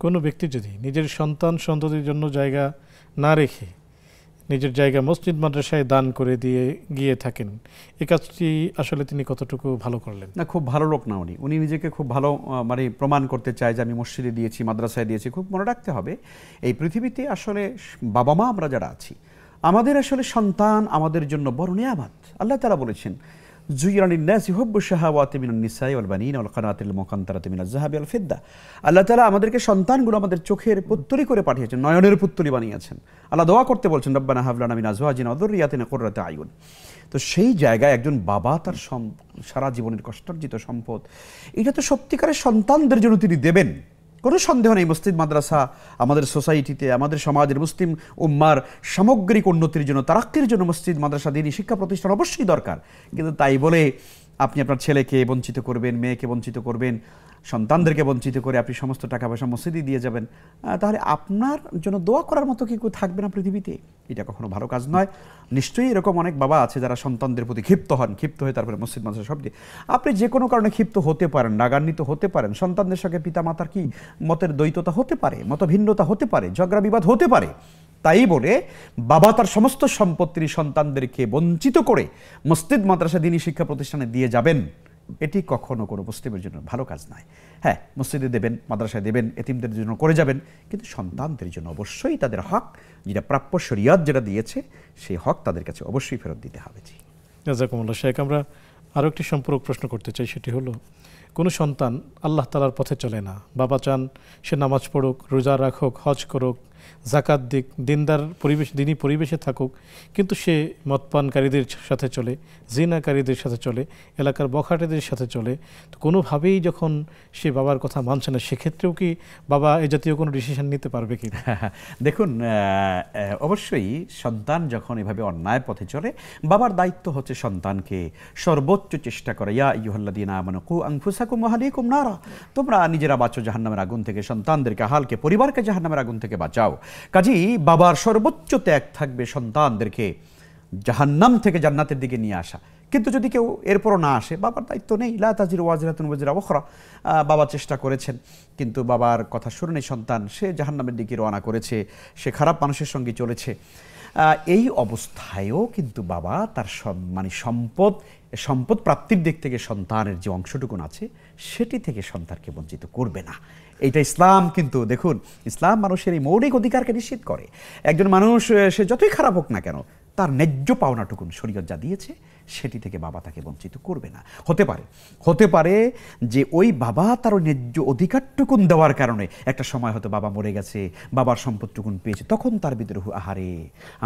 কোনো ব্যক্তি যদি নিজের সন্তান সন্ততির জন্য জায়গা না রেখে নিজের জায়গা মসজিদ মাদ্রাসায় দান করে দিয়ে গিয়ে থাকেন, এই কাজটি আসলে তিনি কতটুকু ভালো করলেন? না, খুব ভালো লোক না উনি। উনি নিজেকে খুব ভালো মানে প্রমাণ করতে চায় যে আমি মসজিদে দিয়েছি, মাদ্রাসায় দিয়েছি। খুব মনে রাখতে হবে, এই পৃথিবীতে আসলে বাবা মা আমরা যারা আছি, আমাদের আসলে সন্তান আমাদের জন্য বড় নিয়ামত। আল্লাহ তাআলা বলেছেন, যুয়িনা লিন-নাসি হুব্বু শাহাওয়াতি মিনান নিসাই ওয়াল বানিনা ওয়াল কানাতিল মুকান্তারাতি মিনাজ যাহাবি ওয়াল ফিদ্দা। আল্লাহ তাআলা আমাদেরকে সন্তানগুলো আমাদের চোখের পুত্তলি করে পাঠিয়েছেন, নয়নের পুত্তলি বানিয়েছেন। আল্লাহ দোয়া করতে বলছেন, রব্বানা হাব লানা মিন আজওয়াজিনা ওয়া যুররিয়াতিনা কুররাতা আয়ুন। তো সেই জায়গায় একজন বাবা তার সারা জীবনের কষ্টার্জিত সম্পদ, এটা তো সত্যিকারের সন্তানদের জন্য তিনি দেবেন, কোনো সন্দেহ নেই। মসজিদ মাদ্রাসা আমাদের সোসাইটিতে, আমাদের সমাজের মুসলিম উম্মার সামগ্রিক উন্নতির জন্য, তারাক্কির জন্য মসজিদ মাদ্রাসা দিনী শিক্ষা প্রতিষ্ঠান অবশ্যই দরকার। কিন্তু তাই বলে আপনি আপনার ছেলেকে বঞ্চিত করবেন, মেয়েকে বঞ্চিত করবেন, সন্তানদেরকে বঞ্চিত করে আপনি সমস্ত টাকা পয়সা মসজিদে দিয়ে যাবেন, তাহলে আপনার জন্য দোয়া করার মতো কি কেউ থাকবে না পৃথিবীতে? এটা কখনো ভালো কাজ নয়। নিশ্চয়ই এরকম অনেক বাবা আছে যারা সন্তানদের প্রতি ক্ষিপ্ত হন, ক্ষিপ্ত হয়ে তারপরে মসজিদ মাদ্রাসা সব দিয়ে। আপনি যে কোনো কারণে ক্ষিপ্ত হতে পারেন, রাগান্বিত হতে পারেন, সন্তানদের সঙ্গে পিতা মাতার কি মতের দ্বৈততা হতে পারে, মতভিন্নতা হতে পারে, ঝগড়া বিবাদ হতে পারে। তাই বলে বাবা তার সমস্ত সম্পত্তির সন্তানদেরকে বঞ্চিত করে মসজিদ মাদ্রাসা দিনী শিক্ষা প্রতিষ্ঠানে দিয়ে যাবেন, এটি কখনো কোনো মুসলিমের জন্য ভালো কাজ নয়। হ্যাঁ, মসজিদে দেবেন, মাদ্রাসায় দেবেন, এতিমদের জন্য করে যাবেন, কিন্তু সন্তানদের জন্য অবশ্যই তাদের হক, যেটা প্রাপ্য শরিয়ত যেটা দিয়েছে, সেই হক তাদের কাছে অবশ্যই ফেরত দিতে হবে। জি, জাযাকুমুল্লাহ শেখ। আমরা আরও একটি সম্পূরক প্রশ্ন করতে চাই, সেটি হলো, কোনো সন্তান আল্লাহ তাআলার পথে চলে না, বাবা চান সে নামাজ পড়ুক, রোজা রাখুক, হজ করুক, জাকাত দিক, দিনদার পরিবেশ, দিনী পরিবেশে থাকুক, কিন্তু সে মদপানকারীদের সাথে চলে, জিনাকারীদের সাথে চলে, এলাকার বখাটেদের সাথে চলে, তো কোনোভাবেই যখন সে বাবার কথা মানছে না, সেক্ষেত্রেও কি বাবা এ জাতীয় কোনো ডিসিশন নিতে পারবে কি? দেখুন, অবশ্যই সন্তান যখন এভাবে অন্যায় পথে চলে, বাবার দায়িত্ব হচ্ছে সন্তানকে সর্বোচ্চ চেষ্টা করা। ইয়া আইয়ুহাল্লাযীনা আমানু কু আনফুসাকুম ওয়া আহলিকুম নারা, তোমরা নিজেরা বাঁচো জাহান্নামের আগুন থেকে, সন্তানদেরকে, আহালকে, পরিবারকে জাহান্নামের আগুন থেকে বাঁচাও। কাজেই বাবার সর্বোচ্চ ত্যাগ থাকবে সন্তানদেরকে জাহান্নাম থেকে জান্নাতের দিকে নিয়ে আসা। কিন্তু যদি কেউ এরপরও না আসে, বাবার দায়িত্ব নেই, লা তাজিরু ওয়াজিরাতুন ওয়িজরা উখরা। বাবা চেষ্টা করেছেন, কিন্তু বাবার কথা শুনে সন্তান সে জাহান্নামের দিকে রওনা করেছে, সে খারাপ মানুষের সঙ্গে চলেছে। এই অবস্থায়ও কিন্তু বাবা তার মানে সম্পদ প্রাপ্তির দিক থেকে সন্তানের যে অংশটুকুন আছে, সেটি থেকে সন্তানকে বঞ্চিত করবে না। এইটা ইসলাম কিন্তু দেখুন, ইসলাম মানুষের এই মৌলিক অধিকারকে নিশ্চিত করে। একজন মানুষ সে যতই খারাপ হোক না কেন, তার ন্যায্য পাওনাটুকুন শরীয়ত যা দিয়েছে, সেটি থেকে বাবা তাকে বঞ্চিত করবে না। হতে পারে যে ওই বাবা তার ন্যায্য অধিকারটুকুন দেওয়ার কারণে একটা সময় হয়তো বাবা মরে গেছে, বাবার সম্পদটুকুন পেয়েছে, তখন তার ভিতরে আহারে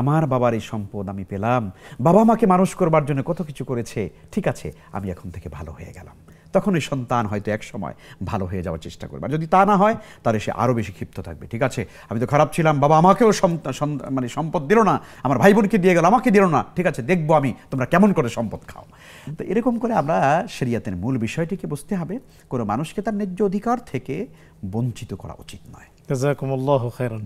আমার বাবার এই সম্পদ আমি পেলাম, বাবা আমাকে মানুষ করবার জন্য কত কিছু করেছে, ঠিক আছে আমি এখন থেকে ভালো হয়ে গেলাম। তখন ওই সন্তান হয়তো এক সময় ভালো হয়ে যাওয়ার চেষ্টা করবে। আর যদি তা না হয়, তাহলে সে আরও বেশি ক্ষিপ্ত থাকবে। ঠিক আছে, আমি তো খারাপ ছিলাম, বাবা আমাকেও মানে সম্পদ দিল না, আমার ভাই বোনকে দিয়ে গেল, আমাকে দিল না, ঠিক আছে দেখবো আমি তোমরা কেমন করে সম্পদ খাও। তো এরকম করে আমরা শরিয়াতের মূল বিষয়টিকে বুঝতে হবে, কোনো মানুষকে তার ন্যায্য অধিকার থেকে বঞ্চিত করা উচিত নয়। জাযাকুমুল্লাহু খাইরান।